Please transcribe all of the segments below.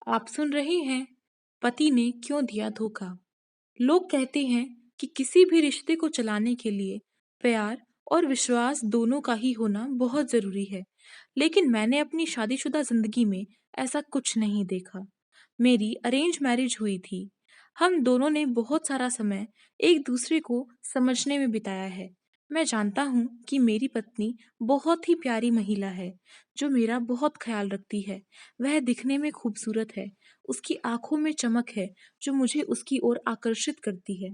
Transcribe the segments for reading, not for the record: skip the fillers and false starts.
आप सुन रहे हैं पति ने क्यों दिया धोखा। लोग कहते हैं कि किसी भी रिश्ते को चलाने के लिए प्यार और विश्वास दोनों का ही होना बहुत जरूरी है। लेकिन मैंने अपनी शादीशुदा जिंदगी में ऐसा कुछ नहीं देखा। मेरी अरेंज मैरिज हुई थी। हम दोनों ने बहुत सारा समय एक दूसरे को समझने में बिताया है। मैं जानता हूँ कि मेरी पत्नी बहुत ही प्यारी महिला है, जो मेरा बहुत ख्याल रखती है। वह दिखने में खूबसूरत है। उसकी आंखों में चमक है, जो मुझे उसकी ओर आकर्षित करती है।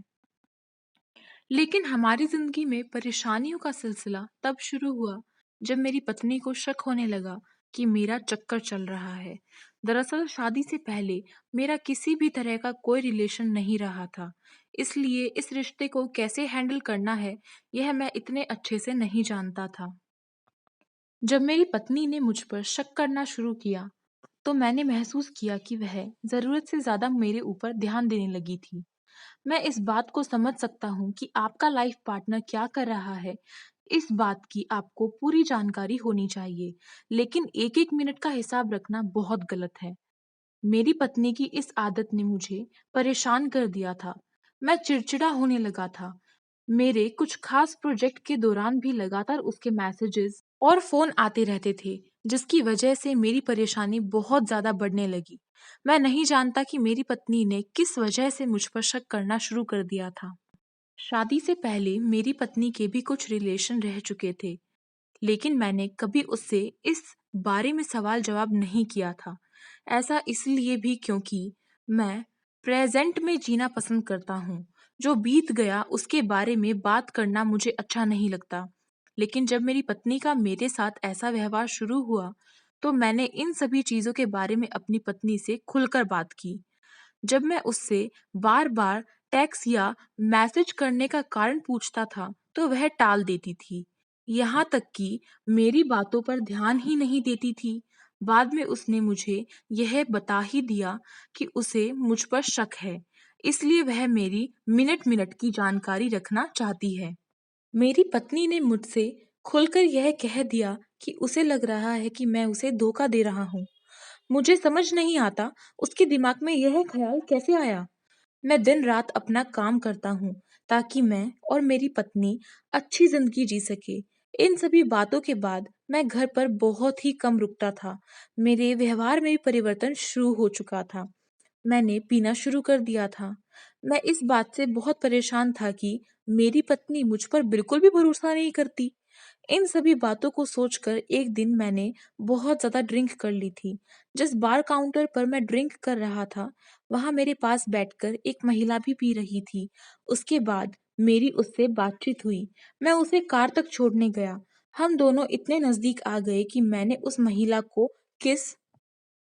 लेकिन हमारी जिंदगी में परेशानियों का सिलसिला तब शुरू हुआ जब मेरी पत्नी को शक होने लगा कि मेरा चक्कर चल रहा है। दरअसल शादी से पहले मेरा किसी भी तरह का कोई रिलेशन नहीं रहा था, इसलिए इस रिश्ते को कैसे हैंडल करना है यह मैं इतने अच्छे से नहीं जानता था। जब मेरी पत्नी ने मुझ पर शक करना शुरू किया, तो मैंने महसूस किया कि वह जरूरत से ज्यादा मेरे ऊपर ध्यान देने लगी थी। मैं इस बात को समझ सकता हूँ कि आपका लाइफ पार्टनर क्या कर रहा है। इस बात की आपको पूरी जानकारी होनी चाहिए, लेकिन एक एक मिनट का हिसाब रखना बहुत गलत है। मेरी पत्नी की इस आदत ने मुझे परेशान कर दिया था। मैं चिड़चिड़ा होने लगा था। मेरे कुछ खास प्रोजेक्ट के दौरान भी लगातार उसके मैसेजेस और फोन आते रहते थे, जिसकी वजह से मेरी परेशानी बहुत ज्यादा बढ़ने लगी। मैं नहीं जानता कि मेरी पत्नी ने किस वजह से मुझ पर शक करना शुरू कर दिया था। शादी से पहले मेरी पत्नी के भी कुछ रिलेशन रह चुके थे, लेकिन मैंने कभी उससे इस बारे में सवाल जवाब नहीं किया था। ऐसा इसलिए भी क्योंकि मैं प्रेजेंट में जीना पसंद करता हूँ। जो बीत गया उसके बारे में बात करना मुझे अच्छा नहीं लगता। लेकिन जब मेरी पत्नी का मेरे साथ ऐसा व्यवहार शुरू हुआ, तो मैंने इन सभी चीजों के बारे में अपनी पत्नी से खुलकर बात की। जब मैं उससे बार बार टेक्स्ट या मैसेज करने का कारण पूछता था, तो वह टाल देती थी। यहाँ तक कि मेरी बातों पर ध्यान ही नहीं देती थी। बाद में उसने मुझे यह बता ही दिया कि उसे मुझ पर शक है, इसलिए वह मेरी मिनट मिनट की जानकारी रखना चाहती है। मेरी पत्नी ने मुझसे खुलकर यह कह दिया कि उसे लग रहा है कि मैं उसे धोखा दे रहा हूँ। मुझे समझ नहीं आता उसके दिमाग में यह ख्याल कैसे आया। मैं दिन रात अपना काम करता हूँ ताकि मैं और मेरी पत्नी अच्छी जिंदगी जी सके। इन सभी बातों के बाद मैं घर पर बहुत ही कम रुकता था। मेरे व्यवहार में भी परिवर्तन शुरू हो चुका था। मैंने पीना शुरू कर दिया था। मैं इस बात से बहुत परेशान था कि मेरी पत्नी मुझ पर बिल्कुल भी भरोसा नहीं करती। इन सभी बातों को सोचकर एक दिन मैंने बहुत ज़्यादा ड्रिंक कर ली थी। जिस बार काउंटर पर मैं ड्रिंक कर रहा था, वहाँ मेरे पास बैठकर एक महिला भी पी रही थी। उसके बाद मेरी उससे बातचीत हुई। मैं उसे कार तक छोड़ने गया। हम दोनों इतने नज़दीक आ गए कि मैंने उस महिला को किस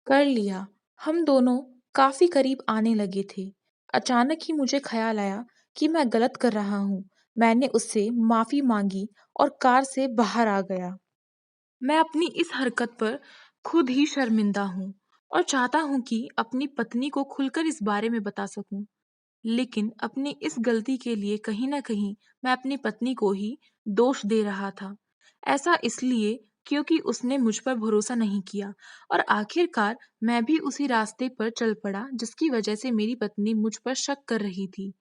कर लिया। हम दोनों काफी करीब आने लगे थे। अचानक ही मुझे ख्याल आया कि मैं गलत कर रहा हूँ। मैंने उससे माफी मांगी और कार से बाहर आ गया। मैं अपनी इस हरकत पर खुद ही शर्मिंदा हूँ और चाहता हूँ कि अपनी पत्नी को खुलकर इस बारे में बता सकूं। लेकिन अपनी इस गलती के लिए कहीं न कहीं मैं अपनी पत्नी को ही दोष दे रहा था। ऐसा इसलिए क्योंकि उसने मुझ पर भरोसा नहीं किया और आखिरकार मैं भी उसी रास्ते पर चल पड़ा जिसकी वजह से मेरी पत्नी मुझ पर शक कर रही थी।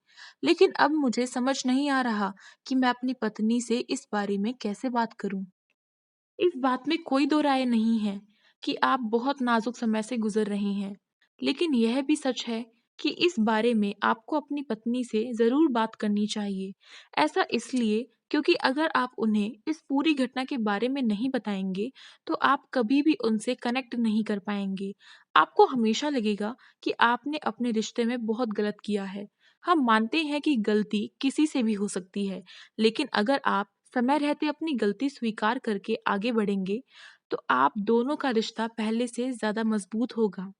लेकिन अब मुझे समझ नहीं आ रहा कि मैं अपनी पत्नी से इस बारे में कैसे बात करूं। इस बात में कोई दो राय नहीं है कि आप बहुत नाजुक समय से गुजर रही हैं, लेकिन यह भी सच है कि इस बारे में आपको अपनी पत्नी से ज़रूर बात करनी चाहिए। ऐसा इसलिए क्योंकि अगर आप उन्हें इस पूरी घटना के बारे में नहीं बताएंगे, तो आप कभी भी उनसे कनेक्ट नहीं कर पाएंगे। आपको हमेशा लगेगा कि आपने अपने रिश्ते में बहुत गलत किया है। हम मानते हैं कि गलती किसी से भी हो सकती है, लेकिन अगर आप समय रहते अपनी गलती स्वीकार करके आगे बढ़ेंगे, तो आप दोनों का रिश्ता पहले से ज़्यादा मजबूत होगा।